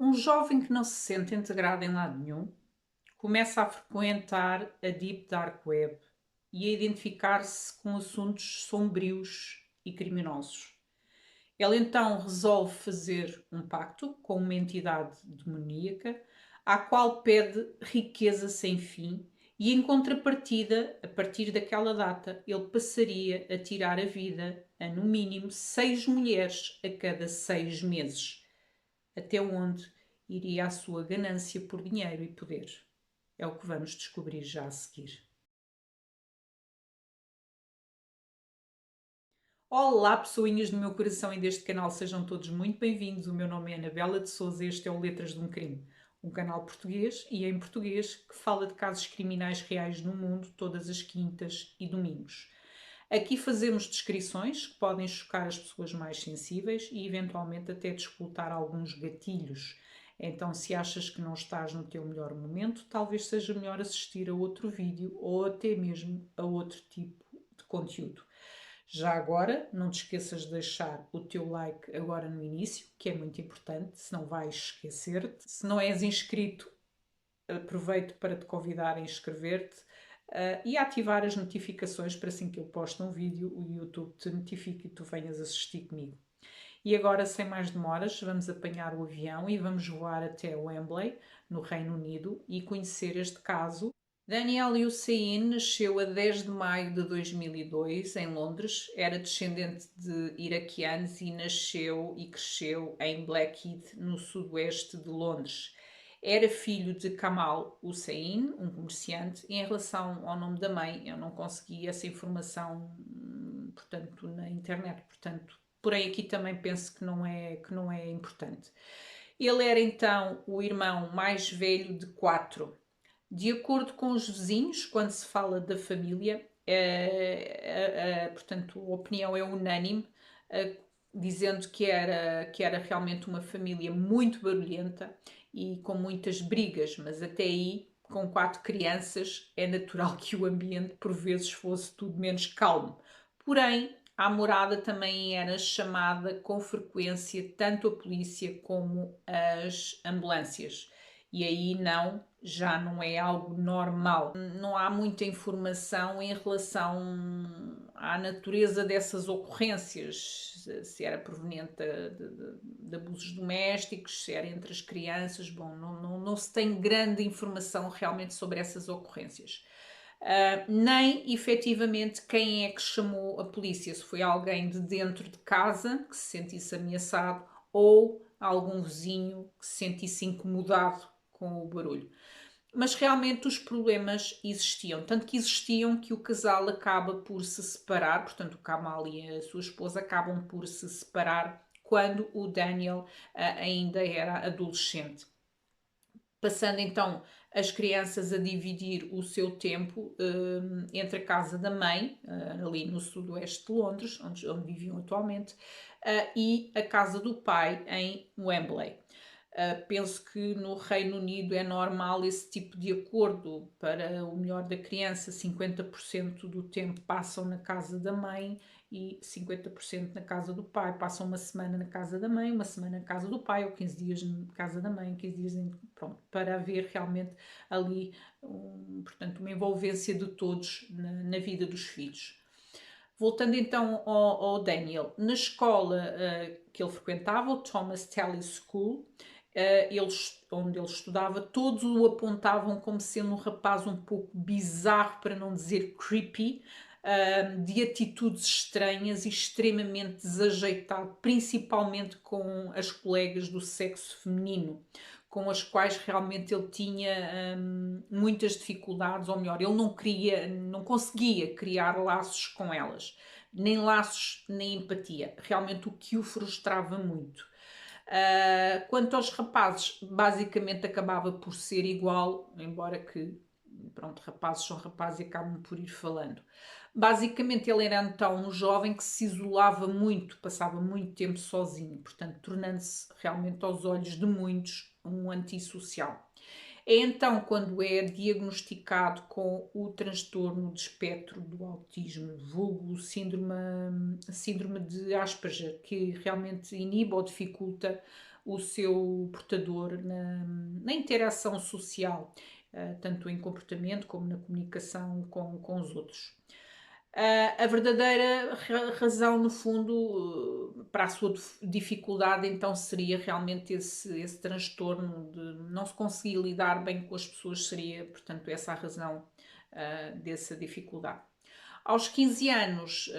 Um jovem que não se sente integrado em lado nenhum começa a frequentar a Deep Dark Web e a identificar-se com assuntos sombrios e criminosos. Ele então resolve fazer um pacto com uma entidade demoníaca à qual pede riqueza sem fim e, em contrapartida, a partir daquela data, ele passaria a tirar a vida a, no mínimo, 6 mulheres a cada 6 meses. Até onde iria a sua ganância por dinheiro e poder? É o que vamos descobrir já a seguir. Olá, pessoinhas do meu coração e deste canal, sejam todos muito bem-vindos. O meu nome é Anabela de Souza e este é o Letras de um Crime, um canal português e em português que fala de casos criminais reais no mundo todas as quintas e domingos. Aqui fazemos descrições que podem chocar as pessoas mais sensíveis e eventualmente até despoletar alguns gatilhos. Então, se achas que não estás no teu melhor momento, talvez seja melhor assistir a outro vídeo ou até mesmo a outro tipo de conteúdo. Já agora, não te esqueças de deixar o teu like agora no início, que é muito importante, senão vais esquecer-te. Se não és inscrito, aproveito para te convidar a inscrever-te e a ativar as notificações para assim que eu posto um vídeo, o YouTube te notifique e tu venhas assistir comigo. E agora, sem mais demoras, vamos apanhar o avião e vamos voar até Wembley, no Reino Unido, e conhecer este caso. Daniel Hussein nasceu a 10 de maio de 2002 em Londres. Era descendente de iraquianos e nasceu e cresceu em Blackheath, no sudoeste de Londres. Era filho de Kamal Hussein, um comerciante, e em relação ao nome da mãe, eu não consegui essa informação, portanto, na internet, portanto, porém aqui também penso que não é importante. Ele era então o irmão mais velho de quatro. De acordo com os vizinhos, quando se fala da família, portanto, a opinião é unânime, dizendo que era realmente uma família muito barulhenta e com muitas brigas, mas até aí, com quatro crianças, é natural que o ambiente por vezes fosse tudo menos calmo. Porém, a morada também era chamada com frequência tanto a polícia como as ambulâncias. E aí não, já não é algo normal. Não há muita informação em relação à natureza dessas ocorrências, se era proveniente de abusos domésticos, se era entre as crianças. Bom, não se tem grande informação realmente sobre essas ocorrências. Nem efetivamente quem é que chamou a polícia, se foi alguém de dentro de casa que se sentisse ameaçado ou algum vizinho que se sentisse incomodado com o barulho. Mas realmente os problemas existiam, tanto que existiam que o casal acaba por se separar, portanto o Kamal e a sua esposa acabam por se separar quando o Daniel ainda era adolescente. Passando então as crianças a dividir o seu tempo entre a casa da mãe, ali no sudoeste de Londres, onde viviam atualmente, e a casa do pai em Wembley. Penso que no Reino Unido é normal esse tipo de acordo para o melhor da criança, 50% do tempo passam na casa da mãe e 50% na casa do pai. Passam uma semana na casa da mãe, uma semana na casa do pai, ou 15 dias na casa da mãe, 15 dias pronto, para haver realmente ali portanto, uma envolvência de todos na vida dos filhos. Voltando então ao Daniel, na escola que ele frequentava, o Thomas Telly School, onde ele estudava, todos o apontavam como sendo um rapaz um pouco bizarro, para não dizer creepy, de atitudes estranhas e extremamente desajeitado, principalmente com as colegas do sexo feminino, com as quais realmente ele tinha muitas dificuldades, ou melhor, ele não conseguia criar laços com elas, nem laços nem empatia, realmente o que o frustrava muito. Quanto aos rapazes, basicamente acabava por ser igual, embora que, pronto, rapazes são rapazes e acabam por ir falando. Basicamente, ele era então um jovem que se isolava muito, passava muito tempo sozinho, portanto, tornando-se realmente aos olhos de muitos um antissocial. É então quando é diagnosticado com o transtorno de espectro do autismo, vulgo síndrome de Asperger, que realmente inibe ou dificulta o seu portador na interação social, tanto em comportamento como na comunicação com os outros. A verdadeira razão, no fundo, para a sua dificuldade, então, seria realmente esse transtorno de não se conseguir lidar bem com as pessoas, seria, portanto, essa a razão dessa dificuldade. Aos 15 anos,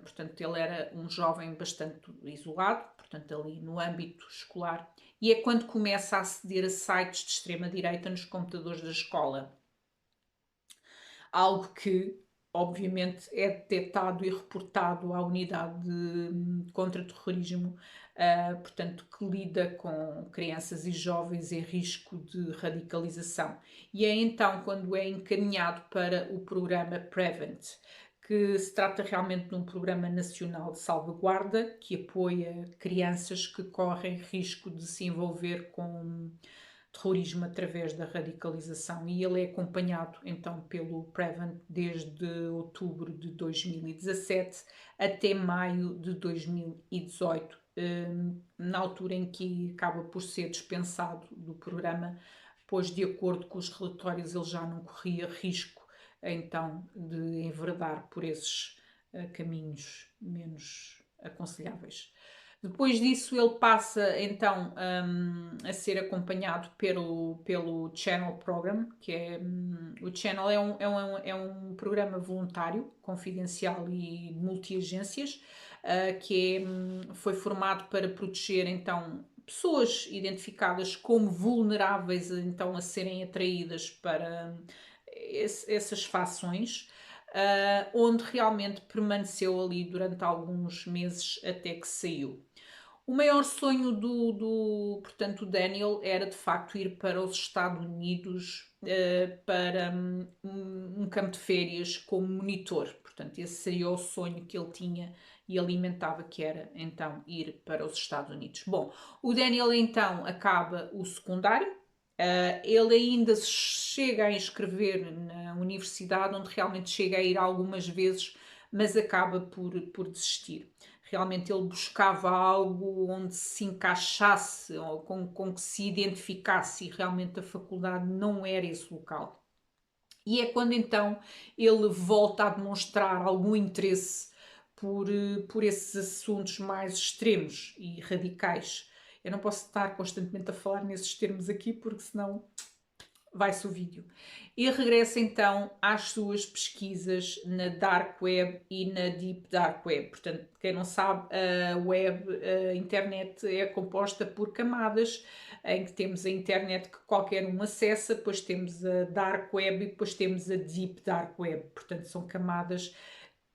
portanto, ele era um jovem bastante isolado, portanto, ali no âmbito escolar, e é quando começa a aceder a sites de extrema-direita nos computadores da escola. Algo que, obviamente, é detectado e reportado à unidade de contra-terrorismo, portanto, que lida com crianças e jovens em risco de radicalização. E é então quando é encaminhado para o programa Prevent, que se trata realmente de um programa nacional de salvaguarda que apoia crianças que correm risco de se envolver com terrorismo através da radicalização, e ele é acompanhado então pelo Prevent desde outubro de 2017 até maio de 2018, na altura em que acaba por ser dispensado do programa, pois de acordo com os relatórios ele já não corria risco então de enveredar por esses caminhos menos aconselháveis. Depois disso, ele passa então a ser acompanhado pelo Channel Program, que é o Channel é um programa voluntário, confidencial e multi-agências, que foi formado para proteger então pessoas identificadas como vulneráveis então a serem atraídas para essas fações. Onde realmente permaneceu ali durante alguns meses até que saiu. O maior sonho portanto, Daniel era de facto ir para os Estados Unidos para um campo de férias como monitor. Portanto, esse seria o sonho que ele tinha e alimentava, que era então ir para os Estados Unidos. Bom, o Daniel então acaba o secundário. Ele ainda se chega a inscrever na universidade, onde realmente chega a ir algumas vezes, mas acaba por desistir. Realmente ele buscava algo onde se encaixasse, ou com que se identificasse, e realmente a faculdade não era esse local. E é quando então ele volta a demonstrar algum interesse por esses assuntos mais extremos e radicais. Eu não posso estar constantemente a falar nesses termos aqui, porque senão vai-se o vídeo. E regressa então às suas pesquisas na Dark Web e na Deep Dark Web. Portanto, quem não sabe, a internet é composta por camadas, em que temos a internet que qualquer um acessa, depois temos a Dark Web e depois temos a Deep Dark Web. Portanto, são camadas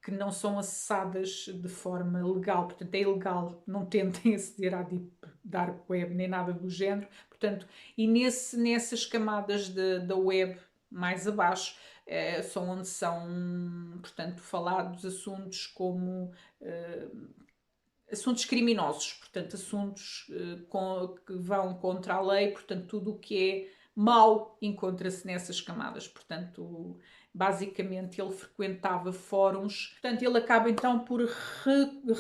que não são acessadas de forma legal, portanto é ilegal, não tentem aceder à Deep Dark Web nem nada do género, portanto, e nessas camadas da web mais abaixo são onde são, portanto, falados assuntos como assuntos criminosos, portanto, assuntos que vão contra a lei, portanto, tudo o que é mau encontra-se nessas camadas, portanto, basicamente ele frequentava fóruns, portanto ele acaba então por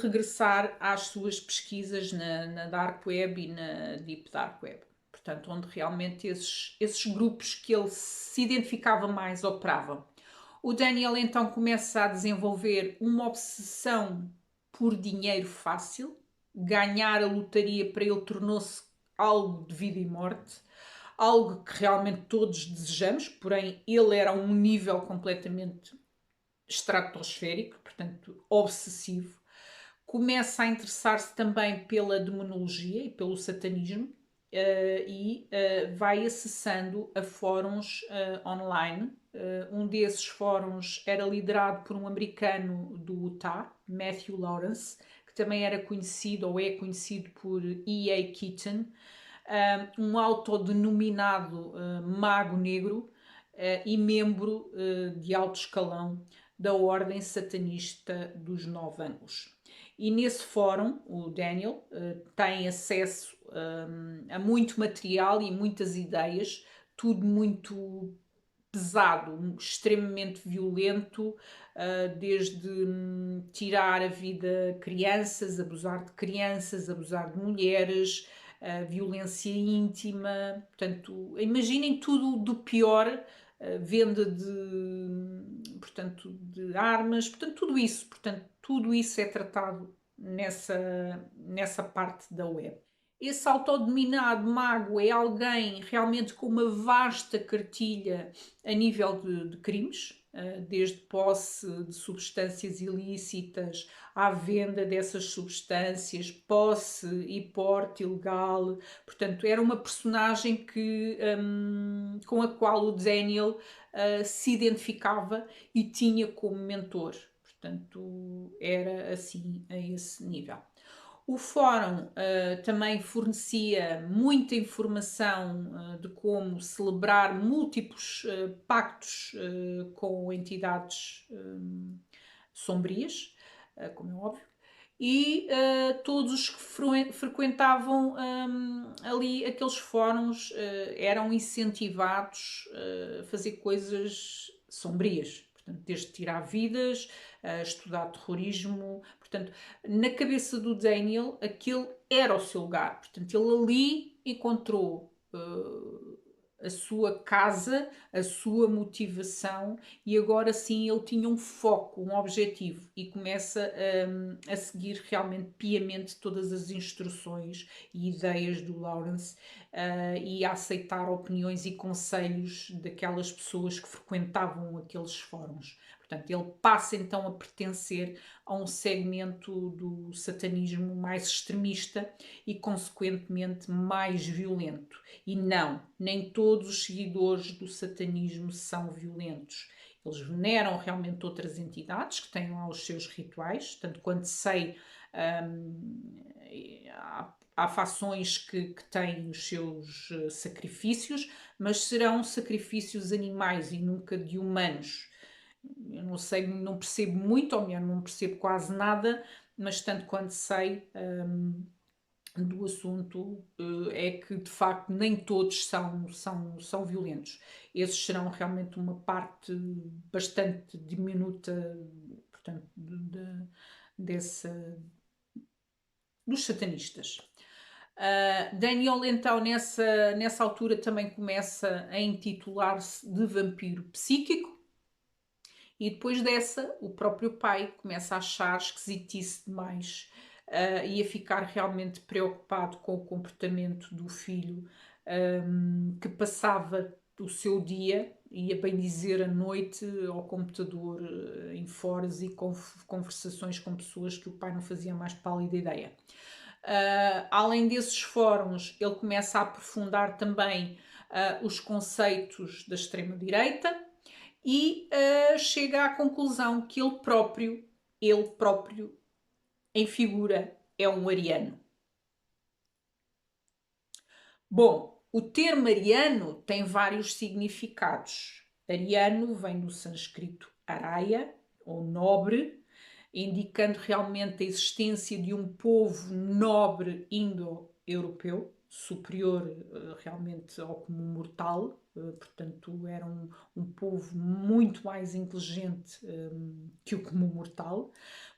regressar às suas pesquisas na Dark Web e na Deep Dark Web, portanto onde realmente esses grupos que ele se identificava mais operavam. O Daniel então começa a desenvolver uma obsessão por dinheiro fácil, ganhar a lotaria para ele tornou-se algo de vida e morte, algo que realmente todos desejamos, porém ele era a um nível completamente estratosférico, portanto obsessivo. Começa a interessar-se também pela demonologia e pelo satanismo e vai acessando a fóruns online. Um desses fóruns era liderado por um americano do Utah, Matthew Lawrence, que também era conhecido ou é conhecido por E.A. Keaton, um autodenominado mago negro e membro de alto escalão da Ordem Satanista dos Nove Ângulos. E nesse fórum, o Daniel tem acesso a muito material e muitas ideias, tudo muito pesado, extremamente violento, desde tirar a vida a crianças, abusar de mulheres, a violência íntima, portanto, imaginem tudo do pior, venda portanto, de armas, portanto, tudo isso é tratado nessa parte da web. Esse autodenominado mago é alguém realmente com uma vasta cartilha a nível de crimes, desde posse de substâncias ilícitas à venda dessas substâncias, posse e porte ilegal. Portanto, era uma personagem com a qual o Daniel se identificava e tinha como mentor. Portanto, era assim a esse nível. O fórum também fornecia muita informação de como celebrar múltiplos pactos com entidades sombrias, como é óbvio, e todos os que frequentavam ali aqueles fóruns eram incentivados a fazer coisas sombrias, portanto, desde tirar vidas, estudar terrorismo. Portanto, na cabeça do Daniel, aquele era o seu lugar. Portanto, ele ali encontrou a sua casa, a sua motivação, e agora sim ele tinha um foco, um objetivo, e começa a seguir realmente piamente todas as instruções e ideias do Lawrence e a aceitar opiniões e conselhos daquelas pessoas que frequentavam aqueles fóruns. Portanto, ele passa então a pertencer a um segmento do satanismo mais extremista e, consequentemente, mais violento. E não, nem todos os seguidores do satanismo são violentos. Eles veneram realmente outras entidades que têm lá os seus rituais, tanto quanto sei, há fações que têm os seus sacrifícios, mas serão sacrifícios animais e nunca de humanos. Eu não sei, não percebo muito, ou melhor, não percebo quase nada, mas tanto quanto sei do assunto é que de facto nem todos são violentos. Esses serão realmente uma parte bastante diminuta, portanto, dessa, dos satanistas. Daniel, então, nessa altura também começa a intitular-se de vampiro psíquico. E depois dessa, o próprio pai começa a achar esquisitice demais e a ficar realmente preocupado com o comportamento do filho, que passava o seu dia, ia bem dizer a noite, ao computador, em fóruns e conversações com pessoas que o pai não fazia mais pálida ideia. Além desses fóruns, ele começa a aprofundar também os conceitos da extrema-direita, e chega à conclusão que ele próprio, em figura, é um ariano. Bom, o termo ariano tem vários significados. Ariano vem do sânscrito araya, ou nobre, indicando realmente a existência de um povo nobre indo-europeu, superior realmente ao comum mortal, portanto era um povo muito mais inteligente que o comum mortal,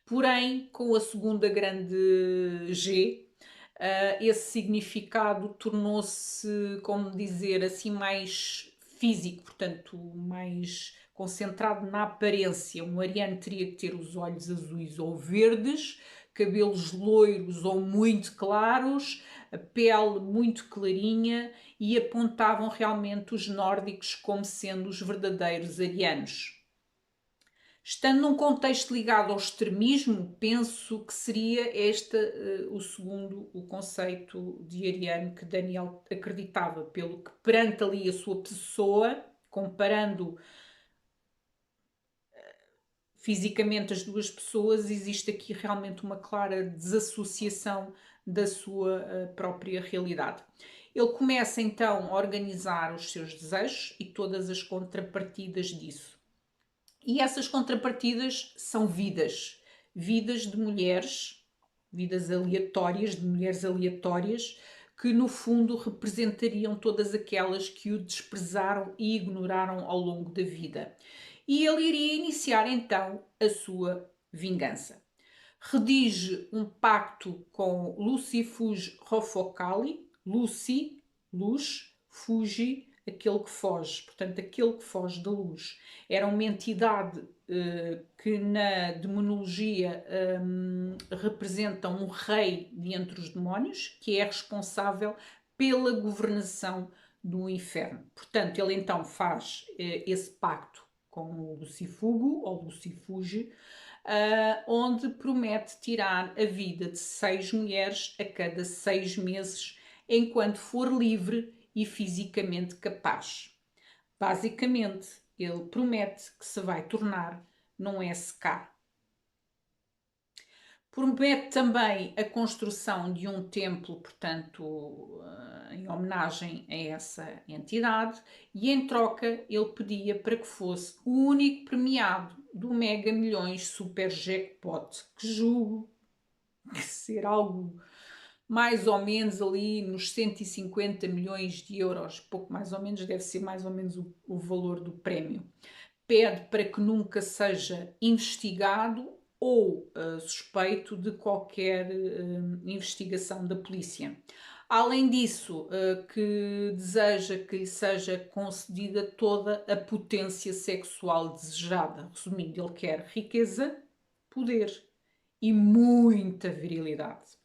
porém com a segunda grande G, esse significado tornou-se, como dizer, assim mais físico, portanto mais concentrado na aparência. Um ariano teria que ter os olhos azuis ou verdes, cabelos loiros ou muito claros, a pele muito clarinha, e apontavam realmente os nórdicos como sendo os verdadeiros arianos. Estando num contexto ligado ao extremismo, penso que seria este o segundo, o conceito de ariano que Daniel acreditava, pelo que perante ali a sua pessoa, comparando fisicamente as duas pessoas, existe aqui realmente uma clara desassociação da sua própria realidade. Ele começa então a organizar os seus desejos e todas as contrapartidas disso. E essas contrapartidas são vidas. Vidas de mulheres, vidas aleatórias, de mulheres aleatórias, que no fundo representariam todas aquelas que o desprezaram e ignoraram ao longo da vida. E ele iria iniciar então a sua vingança. Redige um pacto com Lucifuge Rofocali, Lucy, luz, Fuji, aquele que foge. Portanto, aquele que foge da luz. Era uma entidade que na demonologia representa um rei de entre os demónios, que é responsável pela governação do inferno. Portanto, ele então faz esse pacto com o Lucifugo, ou Lucifuge, onde promete tirar a vida de 6 mulheres a cada 6 meses, enquanto for livre e fisicamente capaz. Basicamente, ele promete que se vai tornar num SK. Promete também a construção de um templo, portanto, em homenagem a essa entidade, e em troca ele pedia para que fosse o único premiado do Mega Milhões Super Jackpot, que julgo ser algo mais ou menos ali nos 150 milhões de euros, pouco mais ou menos, deve ser mais ou menos o valor do prémio. Pede para que nunca seja investigado ou suspeito de qualquer investigação da polícia. Além disso, que deseja que lhe seja concedida toda a potência sexual desejada. Resumindo, ele quer riqueza, poder e muita virilidade.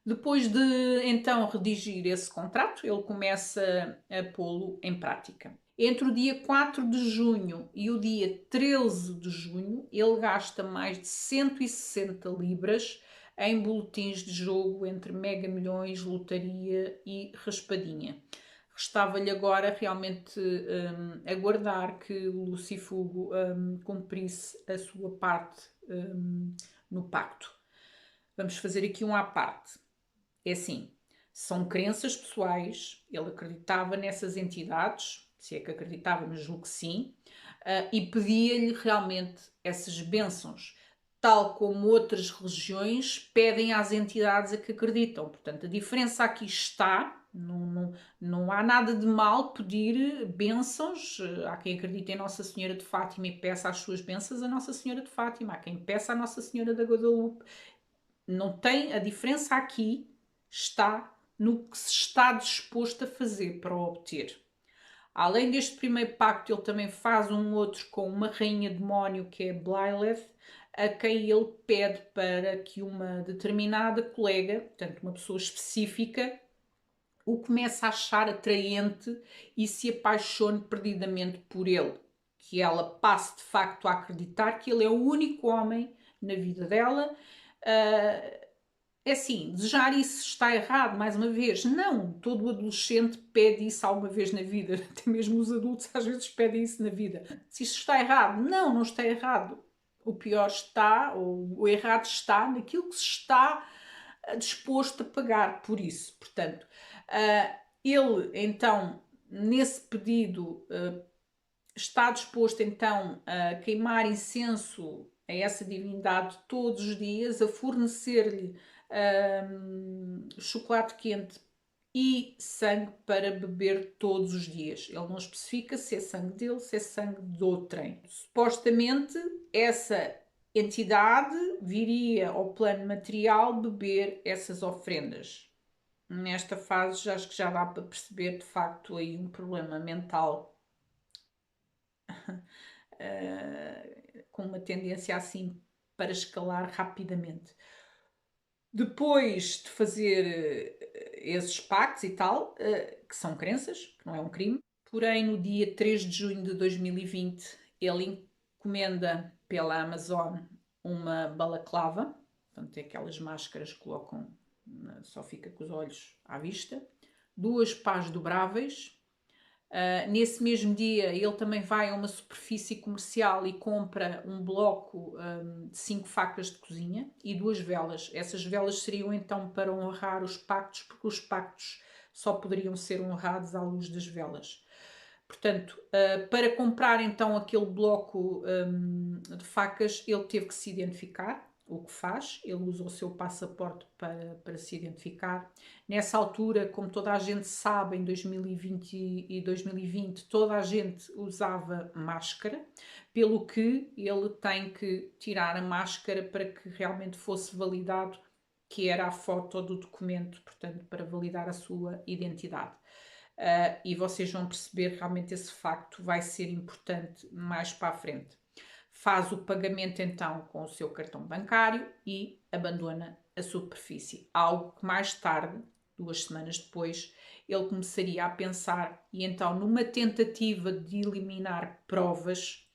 Depois de então redigir esse contrato, ele começa a pô-lo em prática. Entre o dia 4 de junho e o dia 13 de junho, ele gasta mais de 160 libras em boletins de jogo entre Mega Milhões, lotaria e raspadinha. Restava-lhe agora realmente aguardar que o Lucifugo cumprisse a sua parte no pacto. Vamos fazer aqui um à parte. É assim, são crenças pessoais, ele acreditava nessas entidades, se é que acreditava, mas julgo que sim, e pedia-lhe realmente essas bênçãos, tal como outras religiões pedem às entidades a que acreditam. Portanto, a diferença aqui está, não há nada de mal pedir bênçãos. Há quem acredite em Nossa Senhora de Fátima e peça as suas bênçãos a Nossa Senhora de Fátima, há quem peça a Nossa Senhora da Guadalupe. Não tem, a diferença aqui está no que se está disposto a fazer para o obter. Além deste primeiro pacto, ele também faz um outro com uma rainha demónio que é Byleth, a quem ele pede para que uma determinada colega, portanto uma pessoa específica, o comece a achar atraente e se apaixone perdidamente por ele. Que ela passe de facto a acreditar que ele é o único homem na vida dela. É assim, desejar isso está errado, mais uma vez. Não, todo adolescente pede isso alguma vez na vida. Até mesmo os adultos às vezes pedem isso na vida. Se isso está errado, não está errado. O pior está, ou o errado está naquilo que se está disposto a pagar por isso. Portanto, ele então, nesse pedido, está disposto então a queimar incenso a essa divindade todos os dias, a fornecer-lhe chocolate quente e sangue para beber todos os dias. Ele não especifica se é sangue dele, se é sangue de outrem. Supostamente, essa entidade viria ao plano material beber essas ofrendas. Nesta fase, já acho que já dá para perceber de facto aí um problema mental com uma tendência assim para escalar rapidamente. Depois de fazer esses pactos e tal, que são crenças, que não é um crime, porém no dia 3 de junho de 2020 ele encomenda pela Amazon uma balaclava, portanto é aquelas máscaras que colocam, só fica com os olhos à vista, 2 pás dobráveis. Nesse mesmo dia ele também vai a uma superfície comercial e compra um bloco de 5 facas de cozinha e 2 velas. Essas velas seriam então para honrar os pactos, porque os pactos só poderiam ser honrados à luz das velas. Portanto, para comprar então aquele bloco de facas, ele teve que se identificar, o que faz, ele usa o seu passaporte para se identificar. Nessa altura, como toda a gente sabe, em 2020 e 2020, toda a gente usava máscara, pelo que ele tem que tirar a máscara para que realmente fosse validado que era a foto do documento, portanto, para validar a sua identidade. E vocês vão perceber realmente esse facto vai ser importante mais para a frente. Faz o pagamento então com o seu cartão bancário e abandona a superfície. Algo que mais tarde, 2 semanas depois, ele começaria a pensar e então, numa tentativa de eliminar provas,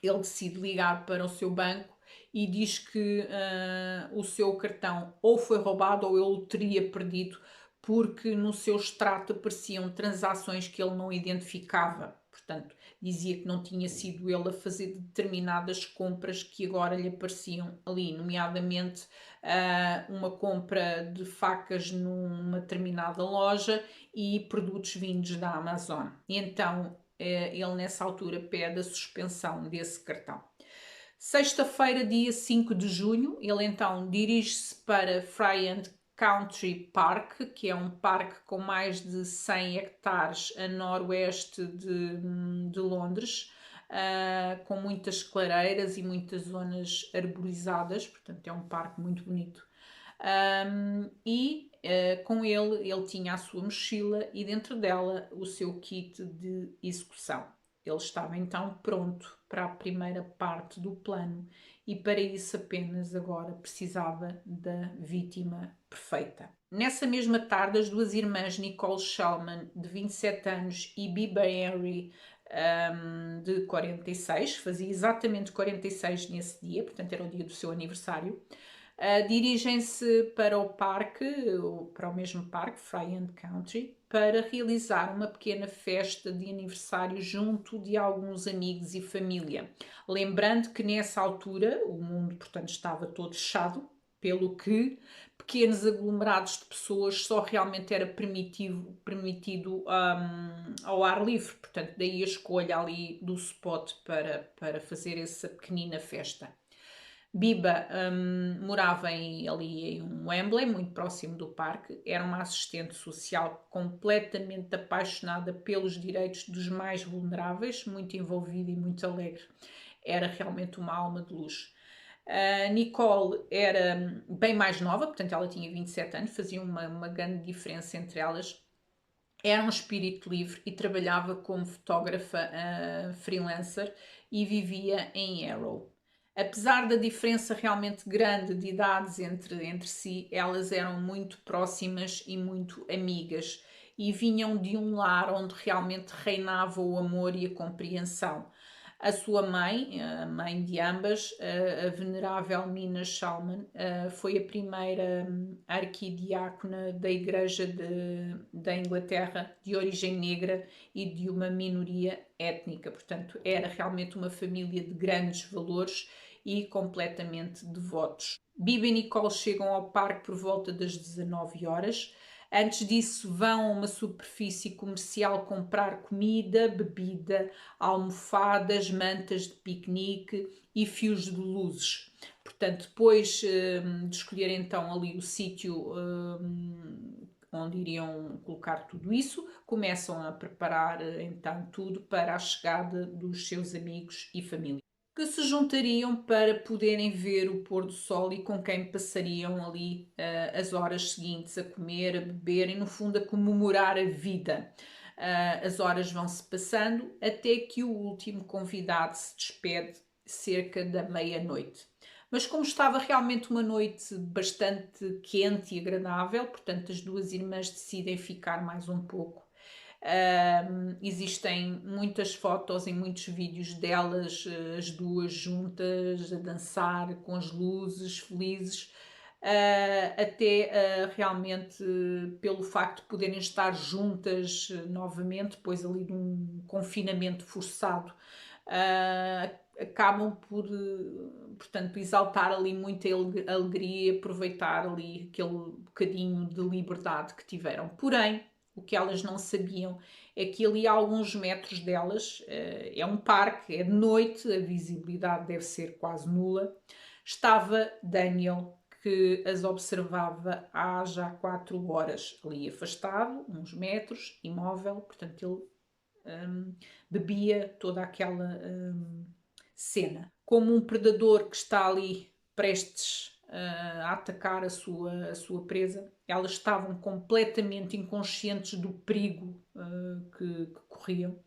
ele decide ligar para o seu banco e diz que o seu cartão ou foi roubado ou ele o teria perdido porque no seu extrato apareciam transações que ele não identificava. Portanto, dizia que não tinha sido ele a fazer determinadas compras que agora lhe apareciam ali, nomeadamente uma compra de facas numa determinada loja e produtos vindos da Amazon. E então, ele nessa altura pede a suspensão desse cartão. Sexta-feira, dia 5 de junho, ele então dirige-se para Friant Country Park, que é um parque com mais de 100 hectares a noroeste de Londres, com muitas clareiras e muitas zonas arborizadas, portanto é um parque muito bonito. Com ele tinha a sua mochila e dentro dela o seu kit de execução. Ele estava então pronto para a primeira parte do plano e para isso apenas agora precisava da vítima perfeita. Nessa mesma tarde, as duas irmãs Nicole Shellman, de 27 anos, e Biba Henry, de 46, fazia exatamente 46 nesse dia, portanto era o dia do seu aniversário, dirigem-se para o parque, para o mesmo parque, Friant Country, para realizar uma pequena festa de aniversário junto de alguns amigos e família. Lembrando que nessa altura o mundo, portanto, estava todo fechado, pelo que pequenos aglomerados de pessoas só realmente era permitido ao ar livre. Portanto, daí a escolha ali do spot para fazer essa pequenina festa. Biba morava ali em Wembley, muito próximo do parque. Era uma assistente social completamente apaixonada pelos direitos dos mais vulneráveis, muito envolvida e muito alegre. Era realmente uma alma de luz. A Nicole era bem mais nova, portanto ela tinha 27 anos, fazia uma grande diferença entre elas. Era um espírito livre e trabalhava como fotógrafa freelancer e vivia em Harrow. Apesar da diferença realmente grande de idades entre si, elas eram muito próximas e muito amigas e vinham de um lar onde realmente reinava o amor e a compreensão. A sua mãe, a mãe de ambas, a venerável Mina Shalman, foi a primeira arquidiácona da Igreja da Inglaterra, de origem negra e de uma minoria étnica. Portanto, era realmente uma família de grandes valores e completamente devotos. Biba e Nicole chegam ao parque por volta das 19 horas. Antes disso, vão a uma superfície comercial comprar comida, bebida, almofadas, mantas de piquenique e fios de luzes. Portanto, depois de escolher então ali o sítio onde iriam colocar tudo isso, começam a preparar então tudo para a chegada dos seus amigos e família, que se juntariam para poderem ver o pôr do sol e com quem passariam ali as horas seguintes a comer, a beber e no fundo a comemorar a vida. As horas vão-se passando até que o último convidado se despede cerca da meia-noite. Mas como estava realmente uma noite bastante quente e agradável, portanto as duas irmãs decidem ficar mais um pouco. Existem muitas fotos e muitos vídeos delas, as duas juntas a dançar com as luzes, felizes, até realmente pelo facto de poderem estar juntas novamente, depois ali de um confinamento forçado, acabam por, portanto, exaltar ali muita alegria e aproveitar ali aquele bocadinho de liberdade que tiveram. Porém, o que elas não sabiam é que ali a alguns metros delas, é um parque, é de noite, a visibilidade deve ser quase nula, estava Daniel, que as observava há já 4 horas, ali afastado, uns metros, imóvel, portanto ele bebia toda aquela cena. Como um predador que está ali prestes a atacar a sua presa. Elas estavam completamente inconscientes do perigo que corriam.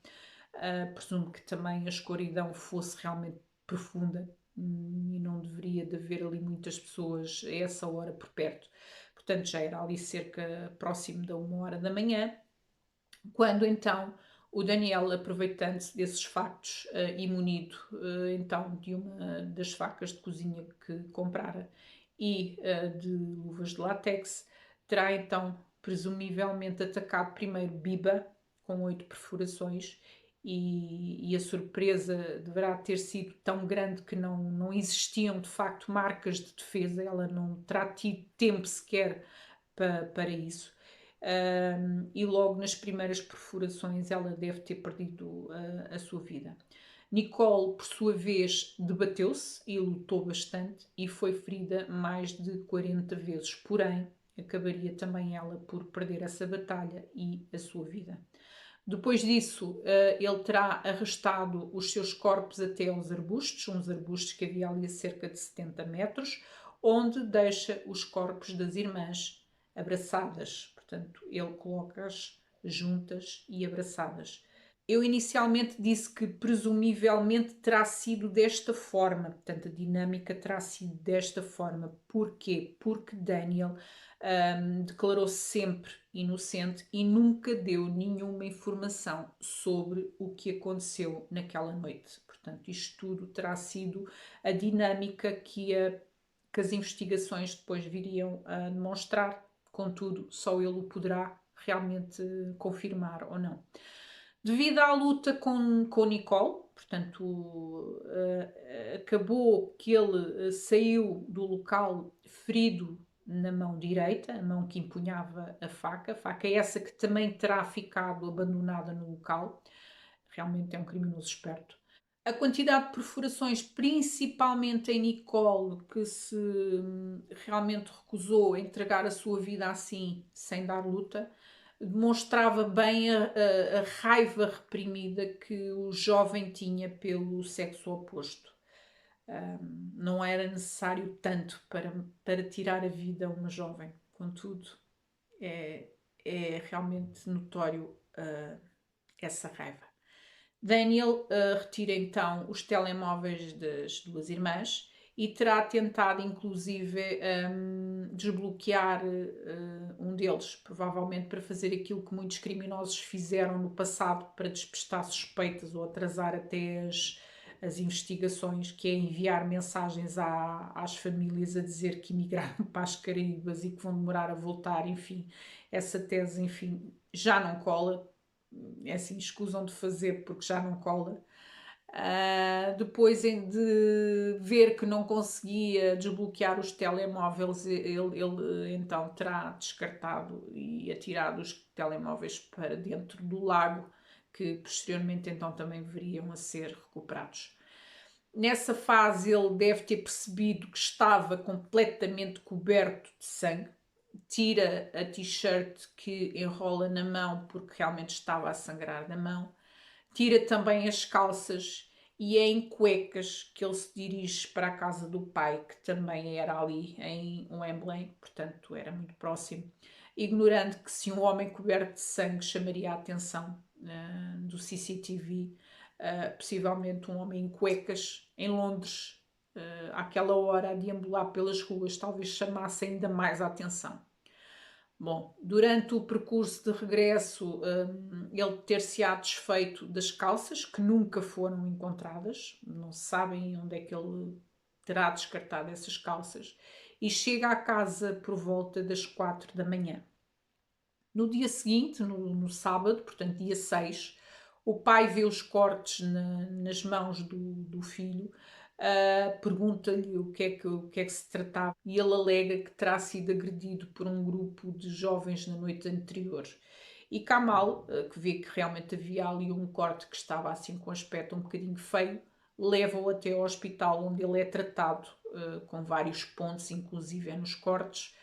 Presumo que também a escuridão fosse realmente profunda, e não deveria de haver ali muitas pessoas a essa hora por perto. Portanto, já era ali cerca próximo da 1 hora da manhã, quando então o Daniel, aproveitando-se desses factos e munido então de uma das facas de cozinha que comprara e de luvas de látex, terá então presumivelmente atacado primeiro Biba com 8 perfurações, e a surpresa deverá ter sido tão grande que não existiam de facto marcas de defesa, ela não terá tido tempo sequer para isso. E logo nas primeiras perfurações ela deve ter perdido a sua vida. Nicole, por sua vez, debateu-se e lutou bastante e foi ferida mais de 40 vezes, porém acabaria também ela por perder essa batalha e a sua vida. Depois disso, ele terá arrastado os seus corpos até aos arbustos, uns arbustos que havia ali a cerca de 70 metros, onde deixa os corpos das irmãs abraçadas. Portanto, ele coloca-as juntas e abraçadas. Eu inicialmente disse que presumivelmente terá sido desta forma, portanto, a dinâmica terá sido desta forma. Porquê? Porque Daniel declarou-se sempre inocente e nunca deu nenhuma informação sobre o que aconteceu naquela noite. Portanto, isto tudo terá sido a dinâmica que as investigações depois viriam a demonstrar. Contudo, só ele o poderá realmente confirmar ou não. Devido à luta com Nicole, portanto, acabou que ele saiu do local ferido na mão direita, a mão que empunhava a faca essa que também terá ficado abandonada no local. Realmente é um criminoso esperto. A quantidade de perfurações, principalmente em Nicole, que se realmente recusou a entregar a sua vida assim, sem dar luta, demonstrava bem a raiva reprimida que o jovem tinha pelo sexo oposto. Não era necessário tanto para tirar a vida a uma jovem. Contudo, é, é realmente notório essa raiva. Daniel retira então os telemóveis das duas irmãs e terá tentado inclusive desbloquear um deles, provavelmente para fazer aquilo que muitos criminosos fizeram no passado para despistar suspeitas ou atrasar até as investigações, que é enviar mensagens às famílias a dizer que emigraram para as Caraíbas e que vão demorar a voltar. Enfim, essa tese, enfim, já não cola. É assim, escusam de fazer porque já não cola. Depois de ver que não conseguia desbloquear os telemóveis, ele então terá descartado e atirado os telemóveis para dentro do lago, que posteriormente então também viriam a ser recuperados. Nessa fase ele deve ter percebido que estava completamente coberto de sangue, tira a t-shirt que enrola na mão porque realmente estava a sangrar na mão, tira também as calças e é em cuecas que ele se dirige para a casa do pai, que também era ali em Wembley, portanto era muito próximo, ignorando que se um homem coberto de sangue chamaria a atenção do CCTV, possivelmente um homem em cuecas em Londres, àquela hora a deambular pelas ruas, talvez chamasse ainda mais a atenção. Bom, durante o percurso de regresso, ele ter-se-á desfeito das calças, que nunca foram encontradas, não se sabem onde é que ele terá descartado essas calças, e chega à casa por volta das 4 da manhã. No dia seguinte, no sábado, portanto dia 6, o pai vê os cortes nas mãos do filho, pergunta-lhe o que é que se tratava e ele alega que terá sido agredido por um grupo de jovens na noite anterior. E Kamal, que vê que realmente havia ali um corte que estava assim com aspecto um bocadinho feio, leva-o até ao hospital, onde ele é tratado com vários pontos, inclusive nos cortes.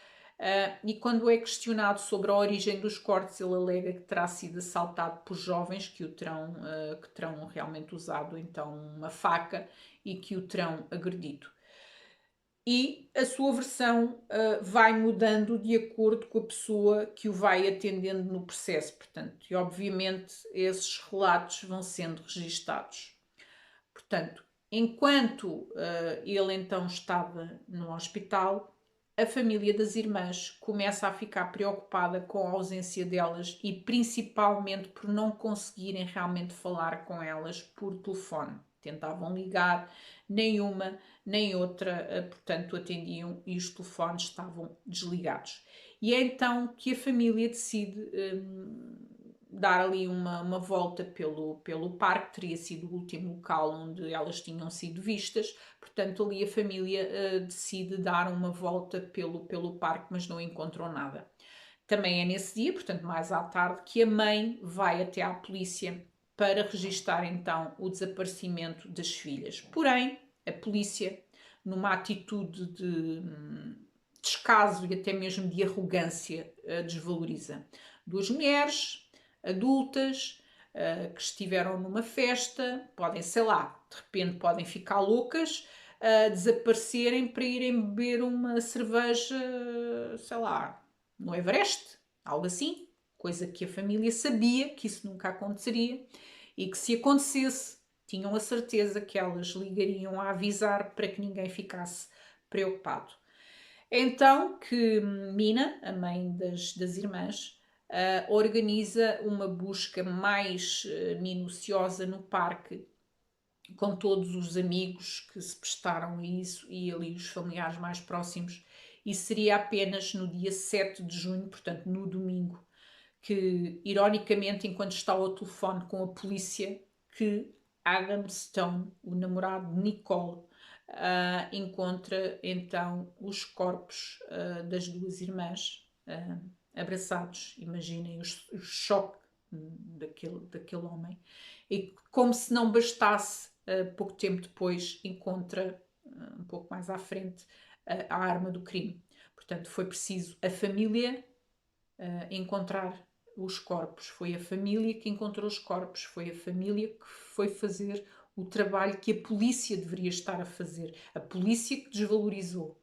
E quando é questionado sobre a origem dos cortes, ele alega que terá sido assaltado por jovens que terão realmente usado então uma faca e que o terão agredido. e a sua versão vai mudando de acordo com a pessoa que o vai atendendo no processo, portanto, e obviamente esses relatos vão sendo registados. Portanto, enquanto ele então estava no hospital, a família das irmãs começa a ficar preocupada com a ausência delas e principalmente por não conseguirem realmente falar com elas por telefone. Tentavam ligar, nenhuma nem outra, portanto, atendiam e os telefones estavam desligados. E é então que a família decide dar ali uma volta pelo parque, teria sido o último local onde elas tinham sido vistas, portanto ali a família decide dar uma volta pelo parque, mas não encontrou nada. Também é nesse dia, portanto mais à tarde, que a mãe vai até à polícia para registar então o desaparecimento das filhas. Porém, a polícia, numa atitude de descaso e até mesmo de arrogância, desvaloriza duas mulheres adultas que estiveram numa festa, podem, sei lá, de repente podem ficar loucas, desaparecerem para irem beber uma cerveja, sei lá, no Everest, algo assim, coisa que a família sabia que isso nunca aconteceria e que se acontecesse, tinham a certeza que elas ligariam a avisar para que ninguém ficasse preocupado. Então que Mina, a mãe das irmãs, organiza uma busca mais minuciosa no parque, com todos os amigos que se prestaram a isso e ali os familiares mais próximos, e seria apenas no dia 7 de junho, portanto no domingo, que, ironicamente, enquanto está ao telefone com a polícia, que Adam Stone, o namorado de Nicole, encontra então os corpos das duas irmãs abraçados. Imaginem o choque daquele homem. E como se não bastasse, pouco tempo depois encontra, um pouco mais à frente, a arma do crime. Portanto, foi preciso a família encontrar os corpos. Foi a família que encontrou os corpos, foi a família que foi fazer o trabalho que a polícia deveria estar a fazer. A polícia que desvalorizou.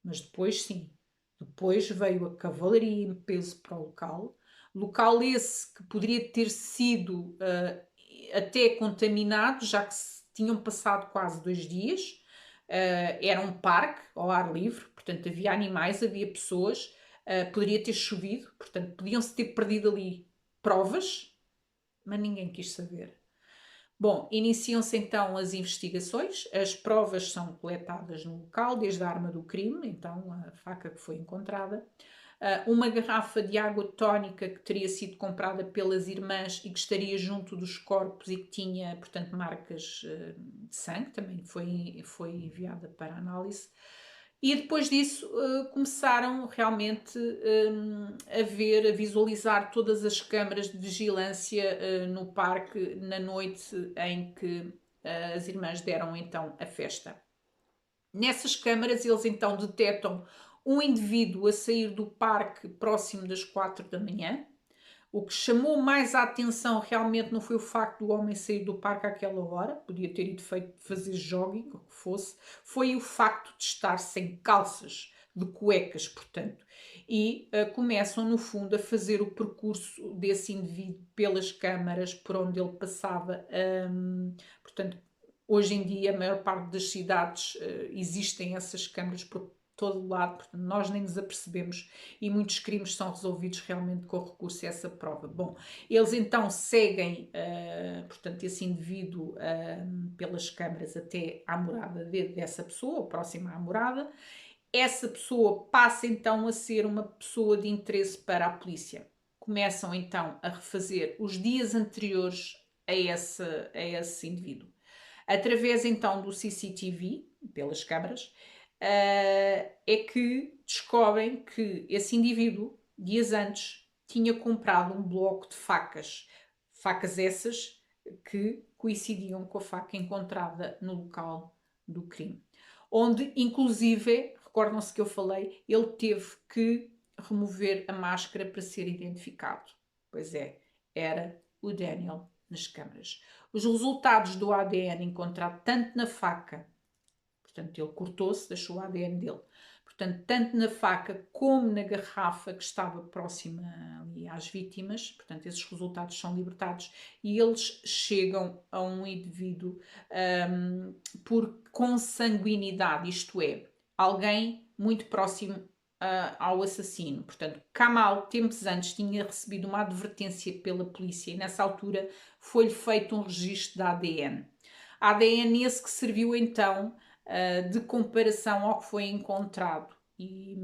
Mas depois, sim, depois veio a cavalaria em peso para o local esse que poderia ter sido até contaminado, já que tinham passado quase 2 dias. Era um parque ao ar livre, portanto havia animais, havia pessoas, poderia ter chovido, portanto podiam-se ter perdido ali provas, mas ninguém quis saber. Bom, iniciam-se então as investigações, as provas são coletadas no local, desde a arma do crime, então a faca que foi encontrada, uma garrafa de água tónica que teria sido comprada pelas irmãs e que estaria junto dos corpos e que tinha, portanto, marcas de sangue, também foi enviada para análise. E depois disso começaram realmente a visualizar todas as câmaras de vigilância no parque na noite em que as irmãs deram então a festa. Nessas câmaras eles então detectam um indivíduo a sair do parque próximo das 4 da manhã. O que chamou mais a atenção realmente não foi o facto do homem sair do parque àquela hora, podia ter ido fazer jogging, ou o que fosse, foi o facto de estar sem calças, de cuecas, portanto. E começam, no fundo, a fazer o percurso desse indivíduo pelas câmaras por onde ele passava. Portanto, hoje em dia, a maior parte das cidades existem essas câmaras por todo o lado, portanto, nós nem nos apercebemos e muitos crimes são resolvidos realmente com recurso a essa prova. Bom, eles então seguem, portanto, esse indivíduo pelas câmaras até à morada dessa pessoa, próxima à morada. Essa pessoa passa então a ser uma pessoa de interesse para a polícia. Começam então a refazer os dias anteriores a esse indivíduo. Através então do CCTV, pelas câmaras, é que descobrem que esse indivíduo, dias antes, tinha comprado um bloco de facas. Facas essas que coincidiam com a faca encontrada no local do crime. Onde, inclusive, recordam-se que eu falei, ele teve que remover a máscara para ser identificado. Pois é, era o Daniel nas câmaras. Os resultados do ADN encontrado tanto na faca, Portanto, ele cortou-se, deixou o ADN dele. Portanto, tanto na faca como na garrafa que estava próxima ali às vítimas, portanto, esses resultados são libertados e eles chegam a um indivíduo por consanguinidade, isto é, alguém muito próximo ao assassino. Portanto, Kamal, tempos antes, tinha recebido uma advertência pela polícia e nessa altura foi-lhe feito um registro de ADN. ADN esse que serviu então de comparação ao que foi encontrado e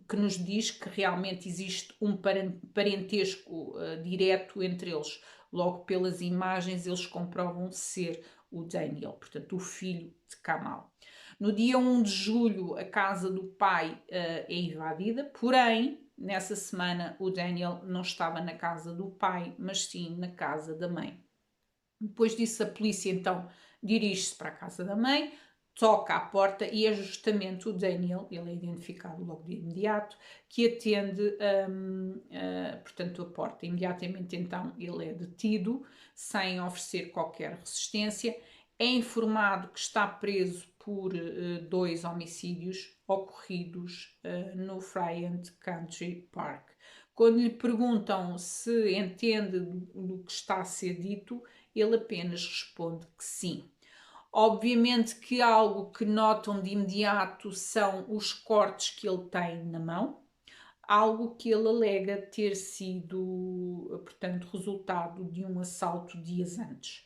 que nos diz que realmente existe um parentesco direto entre eles. Logo pelas imagens eles comprovam ser o Daniel, portanto o filho de Kamal. No dia 1 de julho a casa do pai é invadida, porém nessa semana o Daniel não estava na casa do pai, mas sim na casa da mãe. Depois disso a polícia então dirige-se para a casa da mãe, toca à porta e é justamente o Daniel, ele é identificado logo de imediato, que atende portanto, a porta. Imediatamente então ele é detido, sem oferecer qualquer resistência, é informado que está preso por 2 homicídios ocorridos no Friant Country Park. Quando lhe perguntam se entende do que está a ser dito, ele apenas responde que sim. Obviamente que algo que notam de imediato são os cortes que ele tem na mão, algo que ele alega ter sido, portanto, resultado de um assalto dias antes.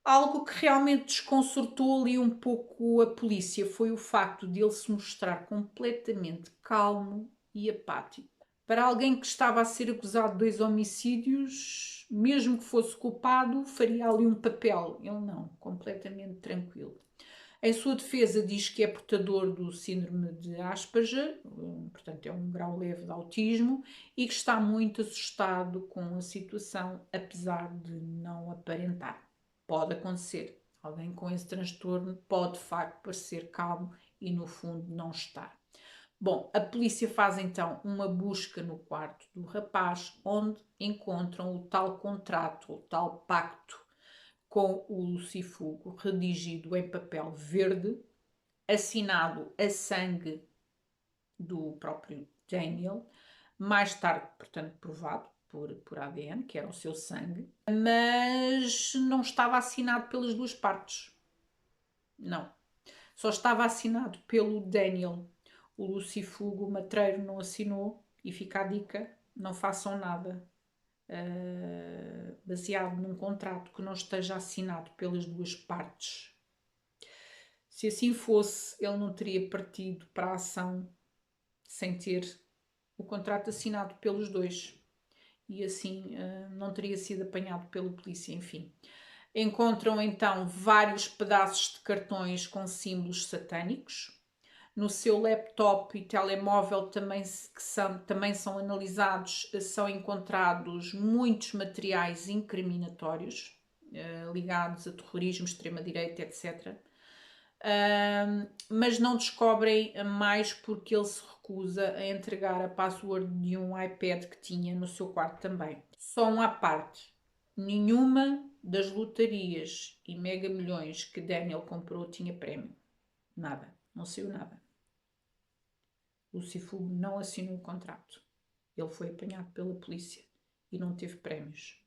Algo que realmente desconcertou ali um pouco a polícia foi o facto de ele se mostrar completamente calmo e apático. Para alguém que estava a ser acusado de 2 homicídios, mesmo que fosse culpado, faria ali um papel. Ele não, completamente tranquilo. Em sua defesa diz que é portador do síndrome de Asperger, portanto é um grau leve de autismo, e que está muito assustado com a situação, apesar de não aparentar. Pode acontecer. Alguém com esse transtorno pode de facto parecer calmo e no fundo não estar. Bom, a polícia faz então uma busca no quarto do rapaz, onde encontram o tal contrato, o tal pacto com o Lucifugo, redigido em papel verde, assinado a sangue do próprio Daniel, mais tarde, portanto, provado por ADN, que era o seu sangue, mas não estava assinado pelas duas partes. Não. Só estava assinado pelo Daniel. O Lucifugo, o matreiro, não assinou e fica a dica, não façam nada baseado num contrato que não esteja assinado pelas duas partes. Se assim fosse, ele não teria partido para a ação sem ter o contrato assinado pelos dois e assim não teria sido apanhado pela polícia, enfim. Encontram então vários pedaços de cartões com símbolos satânicos. No seu laptop e telemóvel também são analisados, são encontrados muitos materiais incriminatórios ligados a terrorismo, extrema-direita, etc. Mas não descobrem mais porque ele se recusa a entregar a password de um iPad que tinha no seu quarto também. Só um à parte. Nenhuma das lotarias e mega milhões que Daniel comprou tinha prémio. Nada. Não saiu nada. O Lucifugo não assinou o contrato. Ele foi apanhado pela polícia e não teve prémios.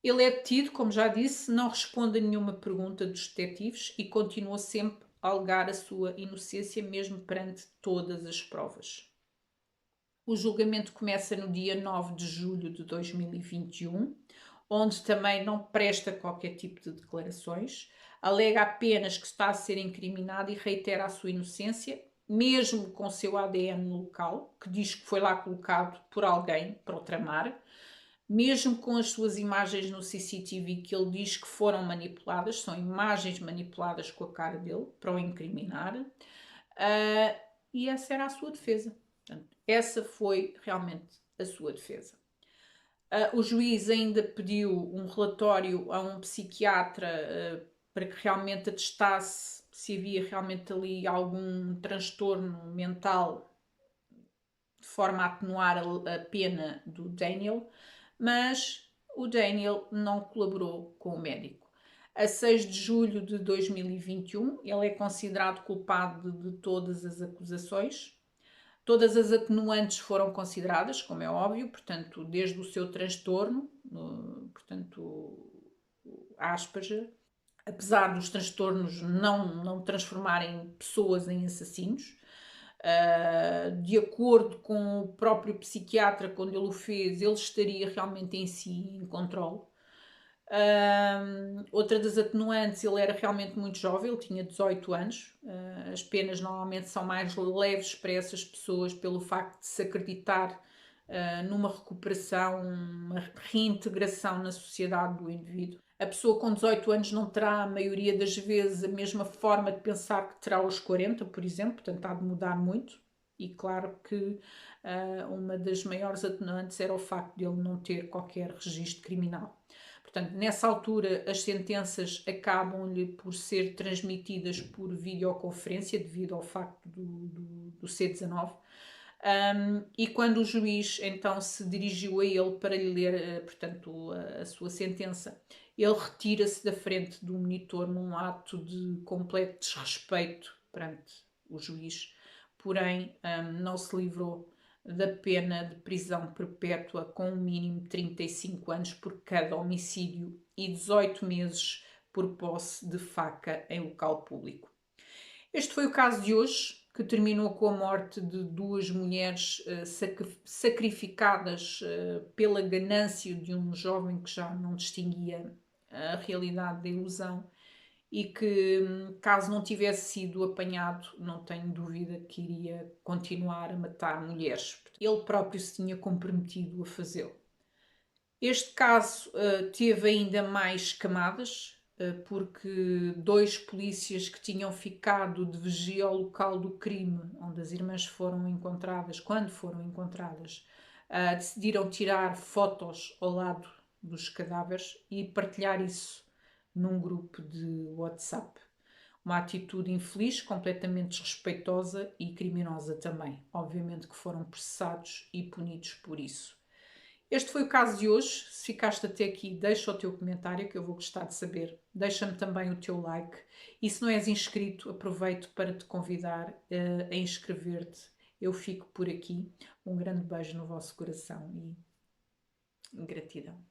Ele é detido, como já disse, não responde a nenhuma pergunta dos detetives e continua sempre a alegar a sua inocência, mesmo perante todas as provas. O julgamento começa no dia 9 de julho de 2021, onde também não presta qualquer tipo de declarações, alega apenas que está a ser incriminado e reitera a sua inocência, mesmo com seu ADN no local, que diz que foi lá colocado por alguém para o tramar, mesmo com as suas imagens no CCTV que ele diz que foram manipuladas, são imagens manipuladas com a cara dele para o incriminar, e essa era a sua defesa. Portanto, essa foi realmente a sua defesa. O juiz ainda pediu um relatório a um psiquiatra para que realmente atestasse se havia realmente ali algum transtorno mental de forma a atenuar a pena do Daniel, mas o Daniel não colaborou com o médico. A 6 de julho de 2021, ele é considerado culpado de todas as acusações. Todas as atenuantes foram consideradas, como é óbvio, portanto, desde o seu transtorno, portanto, Asperger, apesar dos transtornos não transformarem pessoas em assassinos. De acordo com o próprio psiquiatra, quando ele o fez, ele estaria realmente em si em controle. Outra das atenuantes, ele era realmente muito jovem, ele tinha 18 anos. As penas normalmente são mais leves para essas pessoas pelo facto de se acreditar numa recuperação, uma reintegração na sociedade do indivíduo. A pessoa com 18 anos não terá, a maioria das vezes, a mesma forma de pensar que terá aos 40, por exemplo, portanto há de mudar muito. E claro que uma das maiores atenuantes era o facto de ele não ter qualquer registro criminal. Portanto, nessa altura, as sentenças acabam-lhe por ser transmitidas por videoconferência, devido ao facto do C19. E quando o juiz então se dirigiu a ele para lhe ler, portanto, a sua sentença, ele retira-se da frente do monitor num ato de completo desrespeito perante o juiz, porém não se livrou da pena de prisão perpétua com um mínimo de 35 anos por cada homicídio e 18 meses por posse de faca em local público. Este foi o caso de hoje, que terminou com a morte de duas mulheres sacrificadas pela ganância de um jovem que já não distinguia a realidade da ilusão e que, caso não tivesse sido apanhado, não tenho dúvida que iria continuar a matar mulheres. Ele próprio se tinha comprometido a fazê-lo. Este caso teve ainda mais camadas, porque dois polícias que tinham ficado de vigia ao local do crime, onde as irmãs foram encontradas, quando foram encontradas, decidiram tirar fotos ao lado dos cadáveres e partilhar isso num grupo de WhatsApp. Uma atitude infeliz, completamente desrespeitosa e criminosa também. Obviamente que foram processados e punidos por isso. Este foi o caso de hoje. Se ficaste até aqui, deixa o teu comentário que eu vou gostar de saber. Deixa-me também o teu like. E se não és inscrito, aproveito para te convidar a inscrever-te. Eu fico por aqui. Um grande beijo no vosso coração e gratidão.